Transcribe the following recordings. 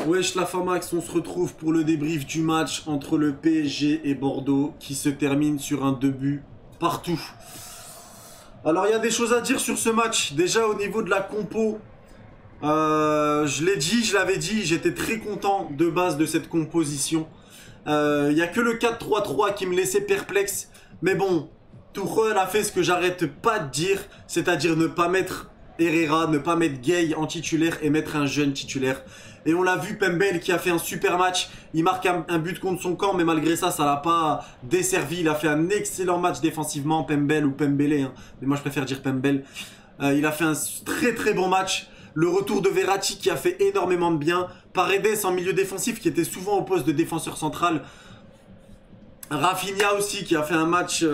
Wesh la Famax, on se retrouve pour le débrief du match entre le PSG et Bordeaux qui se termine sur un 2 buts partout. Alors il y a des choses à dire sur ce match. Déjà au niveau de la compo, je l'ai dit, je l'avais dit, j'étais très content de base de cette composition. Il n'y a que le 4-3-3 qui me laissait perplexe. Mais bon, Tuchel a fait ce que j'arrête pas de dire, c'est-à-dire ne pas mettre Herrera, ne pas mettre Gueye en titulaire et mettre un jeune titulaire. Et on l'a vu, Pembele qui a fait un super match. Il marque un but contre son camp, mais malgré ça, ça l'a pas desservi. Il a fait un excellent match défensivement, Pembele ou Pembele, hein. Mais moi je préfère dire Pembele. Il a fait un très très bon match. Le retour de Verratti qui a fait énormément de bien. Paredes en milieu défensif qui était souvent au poste de défenseur central. Rafinha aussi qui a fait un match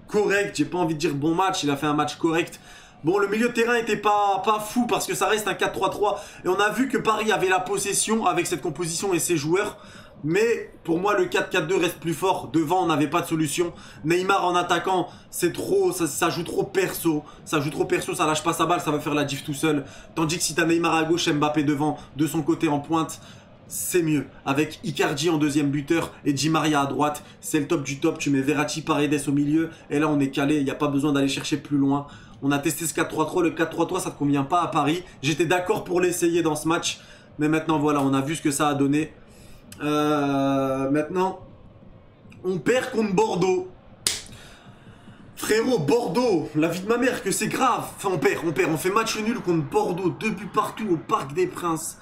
correct. J'ai pas envie de dire bon match, il a fait un match correct. Bon, le milieu de terrain était pas fou parce que ça reste un 4-3-3. Et on a vu que Paris avait la possession avec cette composition et ses joueurs. Mais pour moi, le 4-4-2 reste plus fort. Devant, on n'avait pas de solution. Neymar en attaquant, c'est trop, ça joue trop perso. Ça joue trop perso, ça lâche pas sa balle, ça va faire la diff tout seul. Tandis que si t'as Neymar à gauche, Mbappé devant, de son côté en pointe, c'est mieux. Avec Icardi en deuxième buteur et Di Maria à droite, c'est le top du top. Tu mets Verratti, Paredes au milieu. Et là, on est calé, il n'y a pas besoin d'aller chercher plus loin. On a testé ce 4-3-3, le 4-3-3 ça ne convient pas à Paris. J'étais d'accord pour l'essayer dans ce match. Mais maintenant voilà, on a vu ce que ça a donné. Maintenant, on perd contre Bordeaux. Frérot, Bordeaux, la vie de ma mère que c'est grave. Enfin on perd. On fait match nul contre Bordeaux. 2 buts partout au Parc des Princes.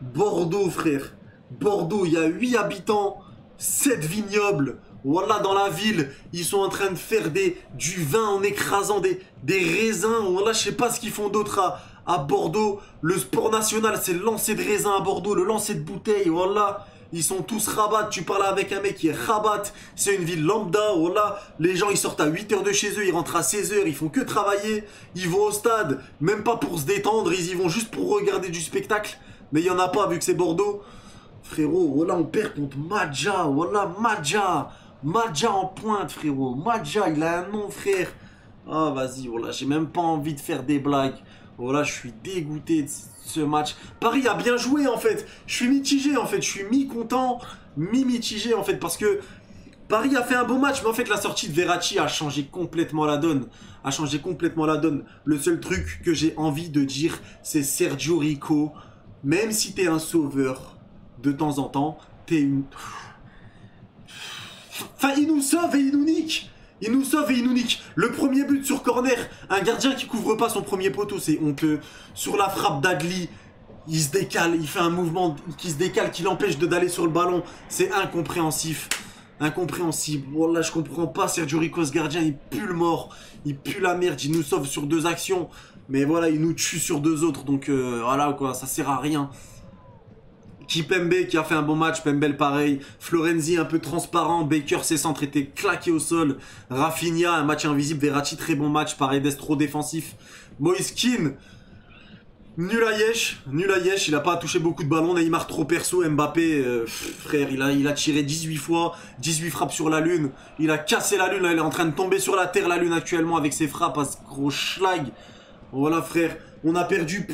Bordeaux frère. Bordeaux, il y a 8 habitants, 7 vignobles. Voilà, dans la ville, ils sont en train de faire du vin en écrasant des raisins. Voilà, je sais pas ce qu'ils font d'autre à Bordeaux. Le sport national, c'est le lancer de raisin à Bordeaux, le lancer de bouteilles. Voilà, ils sont tous rabat. Tu parles avec un mec qui est rabat. C'est une ville lambda. Voilà, les gens, ils sortent à 8 h de chez eux, ils rentrent à 16 h. Ils font que travailler. Ils vont au stade, même pas pour se détendre. Ils y vont juste pour regarder du spectacle. Mais il n'y en a pas vu que c'est Bordeaux. Frérot, voilà, on perd contre Madja. Voilà, Madja. Madja en pointe, frérot. Madja, il a un nom, frère. Ah, vas-y, voilà, j'ai même pas envie de faire des blagues. Voilà, je suis dégoûté de ce match. Paris a bien joué, en fait. Je suis mitigé, en fait. Je suis mi-content, mi-mitigé, en fait. Parce que Paris a fait un beau match. Mais en fait, la sortie de Verratti a changé complètement la donne. Le seul truc que j'ai envie de dire, c'est Sergio Rico. Même si t'es un sauveur, de temps en temps, t'es une... Enfin, il nous sauve et il nous nique. Le premier but sur corner, un gardien qui couvre pas son premier poteau, c'est honteux. Sur la frappe d'Adli, il se décale, il fait un mouvement qui se décale, qui l'empêche d'aller sur le ballon. C'est incompréhensif. Wallah, je comprends pas. Sergio Rico, ce gardien, il pue le mort. Il pue la merde. Il nous sauve sur 2 actions. Mais voilà, il nous tue sur 2 autres. Donc voilà quoi, ça sert à rien. Kipembe qui a fait un bon match, Pembele pareil, Florenzi un peu transparent, Baker ses centres étaient claqués au sol, Rafinha un match invisible, Verratti très bon match, Paredes trop défensif, Moise Kean nul à Yesh, il a pas touché beaucoup de ballons, Neymar trop perso, Mbappé frère il a tiré 18 fois, 18 frappes sur la lune, il a cassé la lune, là, il est en train de tomber sur la terre la lune actuellement avec ses frappes à ce gros schlag. Voilà frère, on a perdu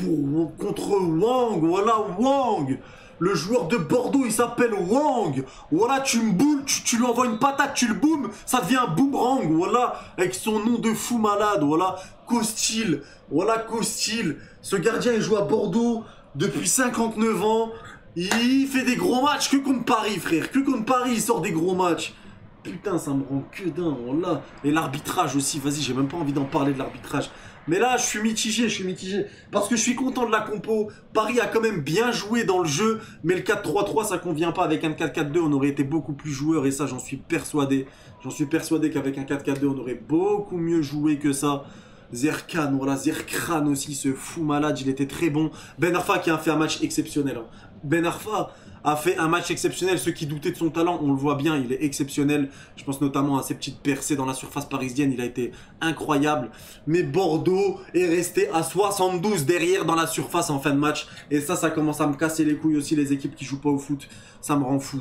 contre Wang, voilà Wang. Le joueur de Bordeaux, il s'appelle Wang. Voilà, tu me boules, tu lui envoies une patate, tu le boomes, ça devient un boomerang. Voilà, avec son nom de fou malade. Voilà, Costil. Voilà, Costil. Ce gardien, il joue à Bordeaux depuis 59 ans. Il fait des gros matchs que contre Paris, frère. Que contre Paris, il sort des gros matchs. Putain, ça me rend que dingue. Voilà. Et l'arbitrage aussi, vas-y, j'ai même pas envie d'en parler de l'arbitrage. Mais là, je suis mitigé. Parce que je suis content de la compo. Paris a quand même bien joué dans le jeu. Mais le 4-3-3, ça convient pas. Avec un 4-4-2, on aurait été beaucoup plus joueur. Et ça, j'en suis persuadé. Qu'avec un 4-4-2, on aurait beaucoup mieux joué que ça. Zerkan, voilà, Zerkran aussi, ce fou malade. Il était très bon. Ben Arfa qui a fait un match exceptionnel. Hein. Ben Arfa a fait un match exceptionnel. Ceux qui doutaient de son talent, on le voit bien, il est exceptionnel. Je pense notamment à ses petites percées dans la surface parisienne. Il a été incroyable. Mais Bordeaux est resté à 72 derrière dans la surface en fin de match. Et ça commence à me casser les couilles aussi, les équipes qui jouent pas au foot. Ça me rend fou.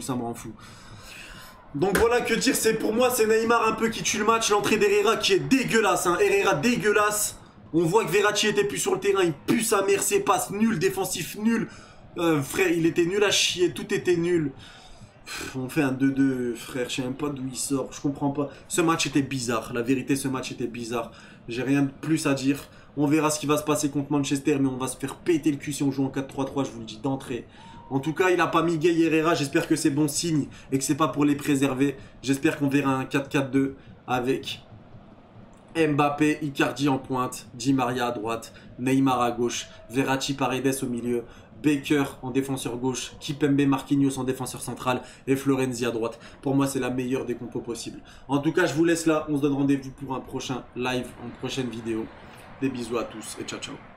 Donc voilà, que dire, pour moi, c'est Neymar un peu qui tue le match. L'entrée d'Herrera qui est dégueulasse. Hein. Herrera dégueulasse. On voit que Verratti était plus sur le terrain. Il pue sa mère, ses passes nul, défensif nul. Frère, il était nul à chier, tout était nul. On fait un 2-2, frère, je sais même pas d'où il sort, je comprends pas. Ce match était bizarre, la vérité, ce match était bizarre. J'ai rien de plus à dire. On verra ce qui va se passer contre Manchester, mais on va se faire péter le cul si on joue en 4-3-3, je vous le dis d'entrée. En tout cas, il a pas mis Gay Herrera, j'espère que c'est bon signe et que c'est pas pour les préserver. J'espère qu'on verra un 4-4-2 avec Mbappé, Icardi en pointe, Di Maria à droite, Neymar à gauche, Verratti, Paredes au milieu, Baker en défenseur gauche, Kipembe, Marquinhos en défenseur central et Florenzi à droite. Pour moi, c'est la meilleure des compos possibles. En tout cas, je vous laisse là. On se donne rendez-vous pour un prochain live, une prochaine vidéo. Des bisous à tous et ciao ciao.